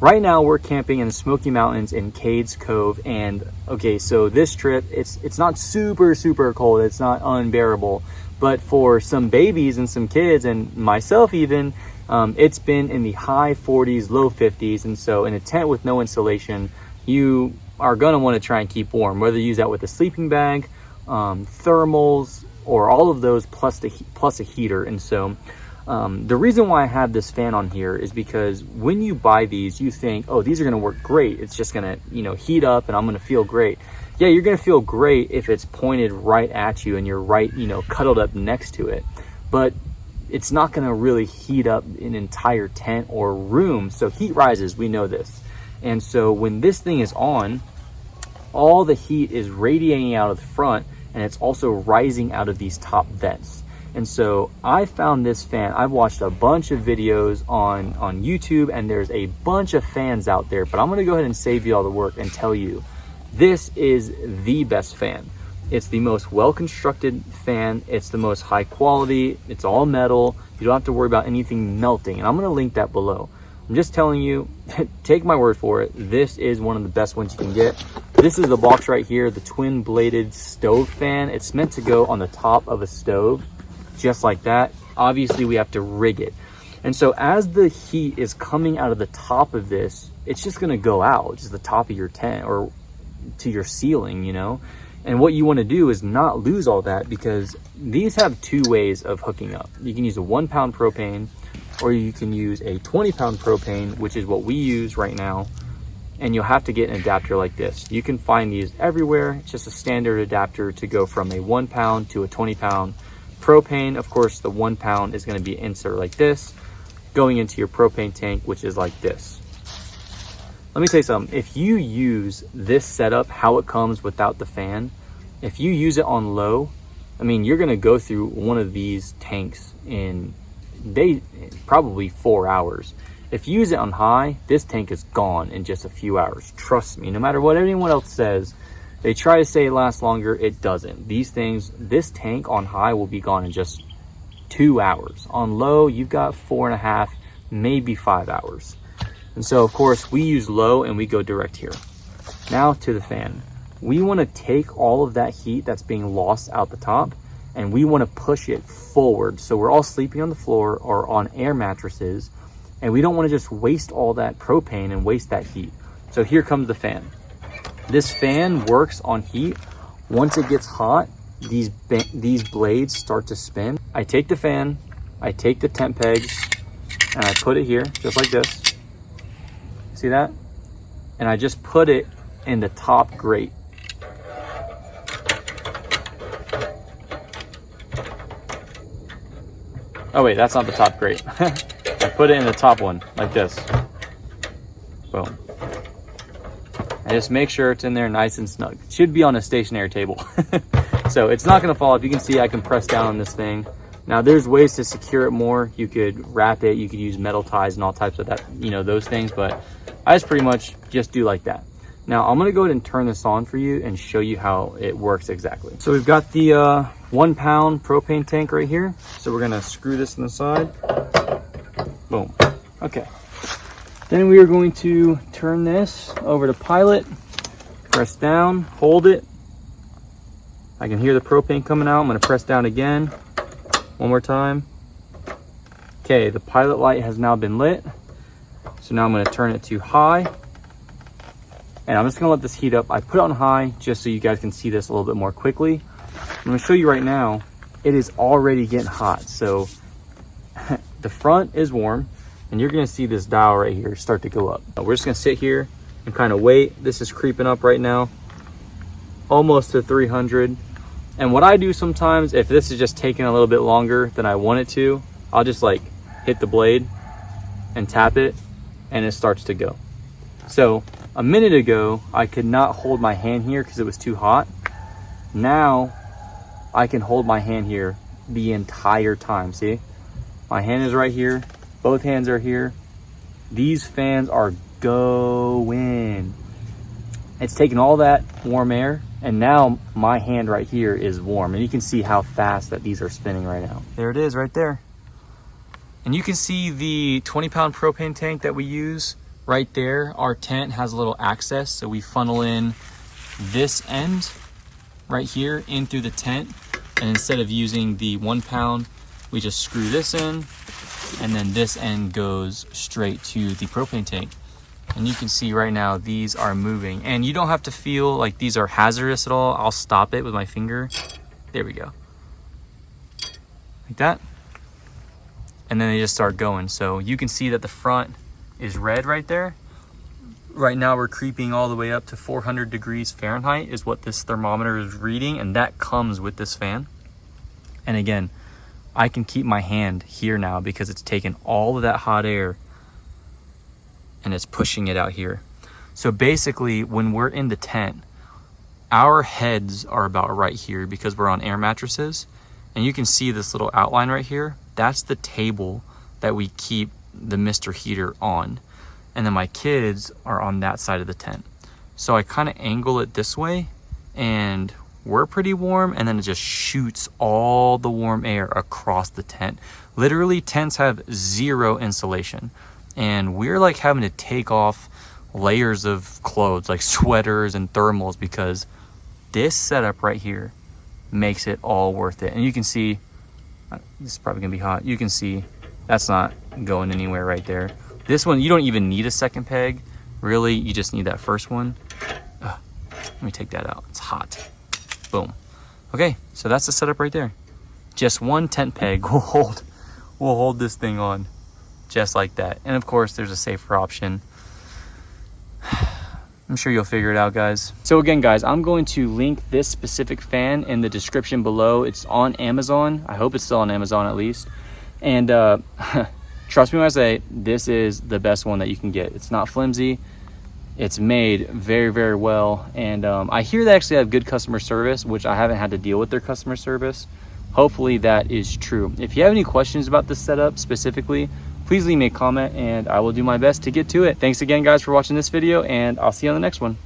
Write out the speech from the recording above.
Right now we're camping in the Smoky Mountains in Cades Cove, and okay, so this trip, it's not super cold, it's not unbearable, but for some babies and some kids and myself even, it's been in the high 40s, low 50s, and so in a tent with no insulation, you are gonna want to try and keep warm, whether you use that with a sleeping bag, thermals, or all of those plus a heater. And so the reason why I have this fan on here is because when you buy these, you think, oh, these are gonna work great, it's just gonna, you know, heat up and I'm gonna feel great. Yeah, you're gonna feel great if it's pointed right at you and you're right, you know, cuddled up next to it, but it's not gonna really heat up an entire tent or room. So heat rises, we know this. And so when this thing is on, all the heat is radiating out of the front, and it's also rising out of these top vents. And so I found this fan. I've watched a bunch of videos on YouTube, and there's a bunch of fans out there, but I'm gonna go ahead and save you all the work and tell you, this is the best fan. It's the most well-constructed fan. It's the most high quality. It's all metal. You don't have to worry about anything melting. And I'm gonna link that below. I'm just telling you, take my word for it, this is one of the best ones you can get. This is the box right here, the twin bladed stove fan. It's meant to go on the top of a stove, just like that. Obviously we have to rig it. And so as the heat is coming out of the top of this, it's just gonna go out, just the top of your tent or to your ceiling, you know? And what you wanna do is not lose all that, because these have two ways of hooking up. You can use a 1 pound propane, or you can use a 20 pound propane, which is what we use right now. And you'll have to get an adapter like this. You can find these everywhere. It's just a standard adapter to go from a 1 pound to a 20 pound propane. Of course, the 1 pound is going to be an insert like this, going into your propane tank, which is like this. Let me say something. If you use this setup, how it comes without the fan, if you use it on low, I mean, you're going to go through one of these tanks in probably 4 hours. If you use it on high, this tank is gone in just a few hours. Trust me, no matter what anyone else says, they try to say it lasts longer, it doesn't. These things, this tank on high will be gone in just 2 hours. On low, you've got 4.5, maybe 5 hours. And so of course we use low and we go direct here. Now to the fan. We want to take all of that heat that's being lost out the top, and we want to push it forward. So we're all sleeping on the floor or on air mattresses, and we don't want to just waste all that propane and waste that heat. So here comes the fan. This fan works on heat. Once it gets hot, these blades start to spin. I take the fan, I take the tent pegs, and I put it here, just like this. See that? And I just put it in the top grate. Oh wait, that's not the top grate. I put it in the top one, like this. Boom. And just make sure it's in there nice and snug. It should be on a stationary table. So it's not gonna fall off. You can see I can press down on this thing. Now there's ways to secure it more. You could wrap it, you could use metal ties and all types of that, you know, those things, but I just pretty much just do like that. Now I'm gonna go ahead and turn this on for you and show you how it works exactly. So we've got the 1 pound propane tank right here. So we're gonna screw this on the side. Boom. Okay. Then we are going to turn this over to pilot, press down, hold it. I can hear the propane coming out. I'm gonna press down again, one more time. Okay, the pilot light has now been lit. So now I'm gonna turn it to high. And I'm just gonna let this heat up. I put it on high just so you guys can see this a little bit more quickly. I'm gonna show you right now, it is already getting hot. So the front is warm, and you're gonna see this dial right here start to go up. We're just gonna sit here and kind of wait. This is creeping up right now, almost to 300. And what I do sometimes, if this is just taking a little bit longer than I want it to, I'll just like hit the blade and tap it, and it starts to go. So a minute ago, I could not hold my hand here because it was too hot. Now I can hold my hand here the entire time. See, my hand is right here. Both hands are here. These fans are going. It's taking all that warm air, and now my hand right here is warm, and you can see how fast that these are spinning right now. There it is right there. And you can see the 20 pound propane tank that we use right there, our tent has a little access. So we funnel in this end right here in through the tent. And instead of using the 1 pound, we just screw this in, and then this end goes straight to the propane tank. And you can see right now, these are moving. And you don't have to feel like these are hazardous at all. I'll stop it with my finger. There we go. Like that. And then they just start going. So you can see that the front is red right there. Right now we're creeping all the way up to 400 degrees Fahrenheit is what this thermometer is reading, and that comes with this fan. And again, I can keep my hand here now because it's taken all of that hot air and it's pushing it out here. So basically, when we're in the tent, our heads are about right here because we're on air mattresses. And you can see this little outline right here. That's the table that we keep the Mr. Heater on. And then my kids are on that side of the tent. So I kind of angle it this way and we're pretty warm, and then it just shoots all the warm air across the tent. Literally, tents have 0 insulation, and we're like having to take off layers of clothes like sweaters and thermals because this setup right here makes it all worth it. And you can see, this is probably gonna be hot. You can see that's not going anywhere right there. This one, you don't even need a second peg. Really, you just need that first one. Let me take that out, it's hot. Boom. Okay, so that's the setup right there. Just one tent peg will hold this thing on just like that. And of course, there's a safer option. I'm sure you'll figure it out, guys. So again, guys, I'm going to link this specific fan in the description below. It's on Amazon. I hope it's still on Amazon at least. And trust me when I say this is the best one that you can get. It's not flimsy. It's made very, very well. And I hear they actually have good customer service, which I haven't had to deal with their customer service. Hopefully that is true. If you have any questions about this setup specifically, please leave me a comment and I will do my best to get to it. Thanks again, guys, for watching this video, and I'll see you on the next one.